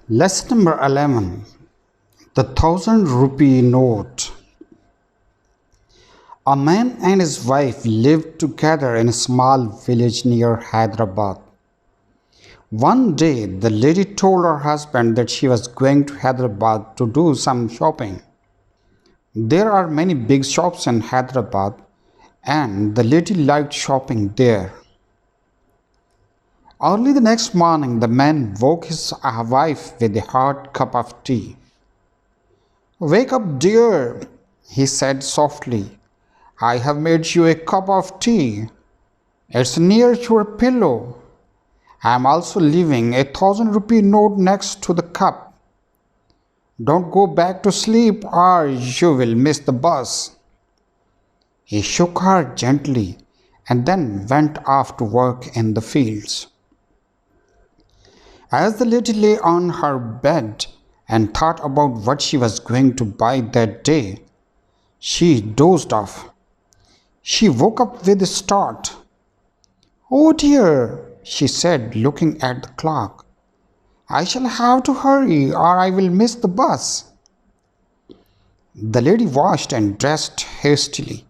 Lesson number 11. The 1,000 rupee note. A man and his wife lived together in a small village near Hyderabad. One day, the lady told her husband that she was going to Hyderabad to do some shopping. There are many big shops in Hyderabad, and the lady liked shopping there. Early the next morning, the man woke his wife with a hot cup of tea. "Wake up, dear," he said softly. "I have made you a cup of tea. It's near your pillow. I am also leaving a 1,000 rupee note next to the cup. Don't go back to sleep or you will miss the bus." He shook her gently and then went off to work in the fields. As the lady lay on her bed and thought about what she was going to buy that day, she dozed off. She woke up with a start. "Oh dear," she said, looking at the clock. "I shall have to hurry or I will miss the bus." The lady washed and dressed hastily.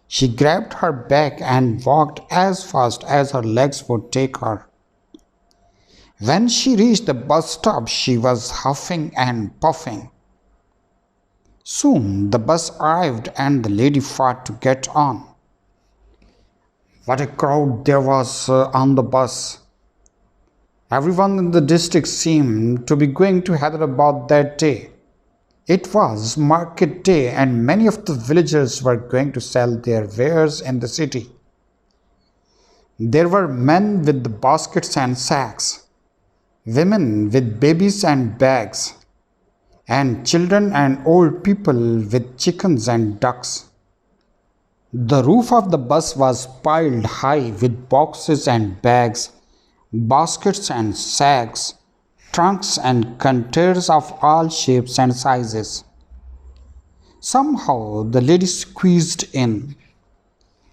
She grabbed her bag and walked as fast as her legs would take her. When she reached the bus stop, she was huffing and puffing. Soon the bus arrived and the lady fought to get on. What a crowd there was on the bus. Everyone in the district seemed to be going to Hyderabad that day. It was market day and many of the villagers were going to sell their wares in the city. There were men with baskets and sacks, women with babies and bags, and children and old people with chickens and ducks. The roof of the bus was piled high with boxes and bags, baskets and sacks, trunks and containers of all shapes and sizes. Somehow the lady squeezed in.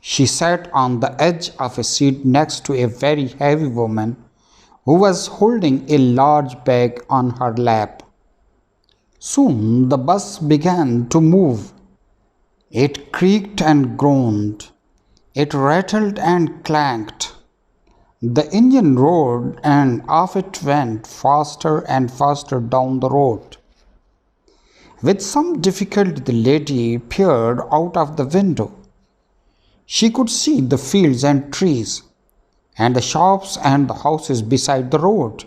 She sat on the edge of a seat next to a very heavy woman who was holding a large bag on her lap. Soon the bus began to move. It creaked and groaned. It rattled and clanked. The engine roared and off it went faster and faster down the road. With some difficulty, the lady peered out of the window. She could see the fields and trees, and the shops and the houses beside the road.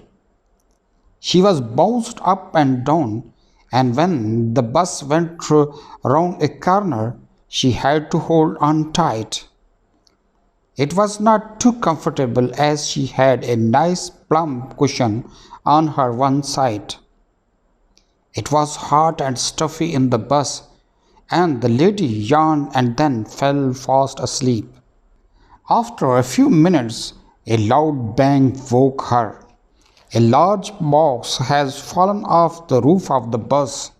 She was bounced up and down, and when the bus went round a corner, she had to hold on tight. It was not too comfortable as she had a nice plump cushion on her one side. It was hot and stuffy in the bus, and the lady yawned and then fell fast asleep. After a few minutes, a loud bang woke her. A large box has fallen off the roof of the bus.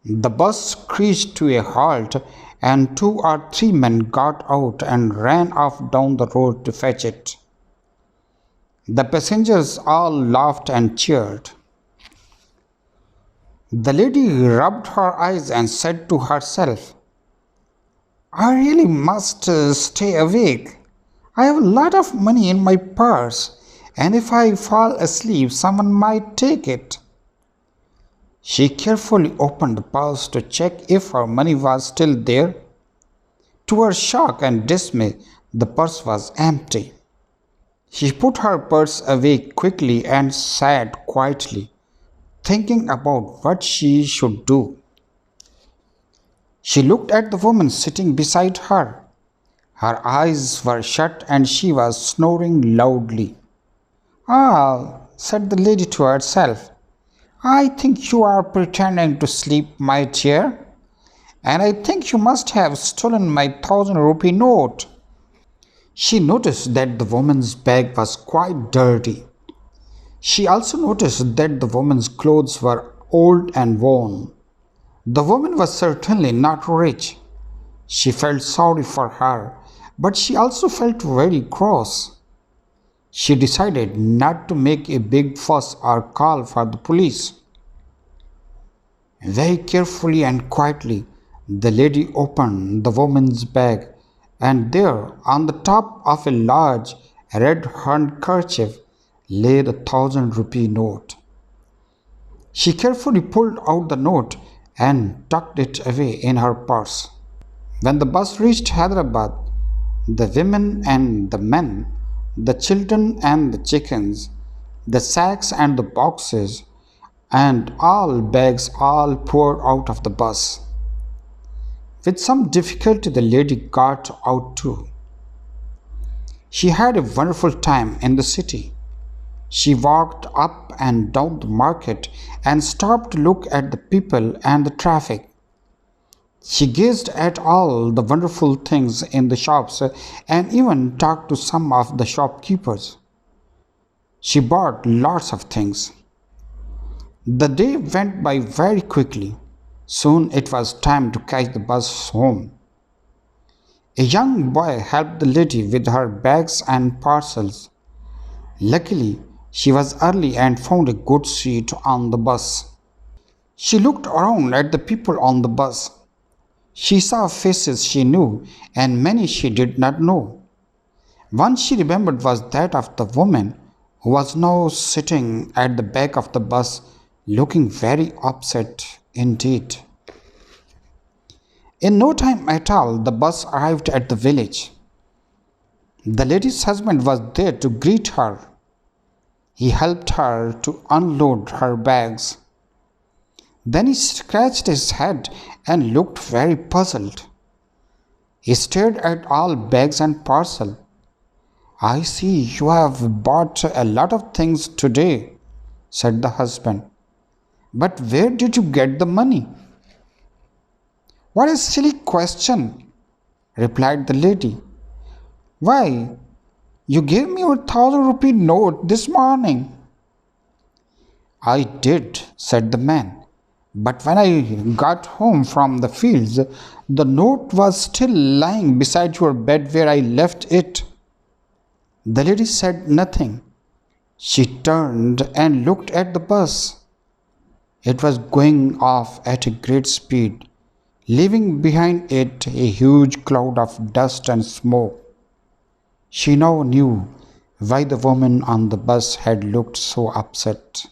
The bus screeched to a halt and 2 or 3 men got out and ran off down the road to fetch it. The passengers all laughed and cheered. The lady rubbed her eyes and said to herself, "I really must stay awake. I have a lot of money in my purse, and if I fall asleep, someone might take it." She carefully opened the purse to check if her money was still there. To her shock and dismay, the purse was empty. She put her purse away quickly and sat quietly, thinking about what she should do. She looked at the woman sitting beside her. Her eyes were shut and she was snoring loudly. "Ah," said the lady to herself, "I think you are pretending to sleep, my dear, and I think you must have stolen my 1,000 rupee note." She noticed that the woman's bag was quite dirty. She also noticed that the woman's clothes were old and worn. The woman was certainly not rich. She felt sorry for her, but she also felt very cross. She decided not to make a big fuss or call for the police. Very carefully and quietly, the lady opened the woman's bag, and there, on the top of a large red handkerchief, lay the 1,000 rupee note. She carefully pulled out the note and tucked it away in her purse. When the bus reached Hyderabad, the women and the men, the children and the chickens, the sacks and the boxes, and all bags all poured out of the bus. With some difficulty, the lady got out too. She had a wonderful time in the city. She walked up and down the market and stopped to look at the people and the traffic. She gazed at all the wonderful things in the shops and even talked to some of the shopkeepers. She bought lots of things. The day went by very quickly. Soon it was time to catch the bus home. A young boy helped the lady with her bags and parcels. Luckily, she was early and found a good seat on the bus. She looked around at the people on the bus. She saw faces she knew and many she did not know. One she remembered was that of the woman who was now sitting at the back of the bus looking very upset indeed. In no time at all, the bus arrived at the village. The lady's husband was there to greet her. He helped her to unload her bags. Then he scratched his head and looked very puzzled. He stared at all bags and parcel. "I see you have bought a lot of things today," said the husband. "But where did you get the money?" "What a silly question," replied the lady. "Why, you gave me your 1,000 rupee note this morning." "I did," said the man. "But when I got home from the fields, the note was still lying beside your bed where I left it." The lady said nothing. She turned and looked at the bus. It was going off at a great speed, leaving behind it a huge cloud of dust and smoke. She now knew why the woman on the bus had looked so upset.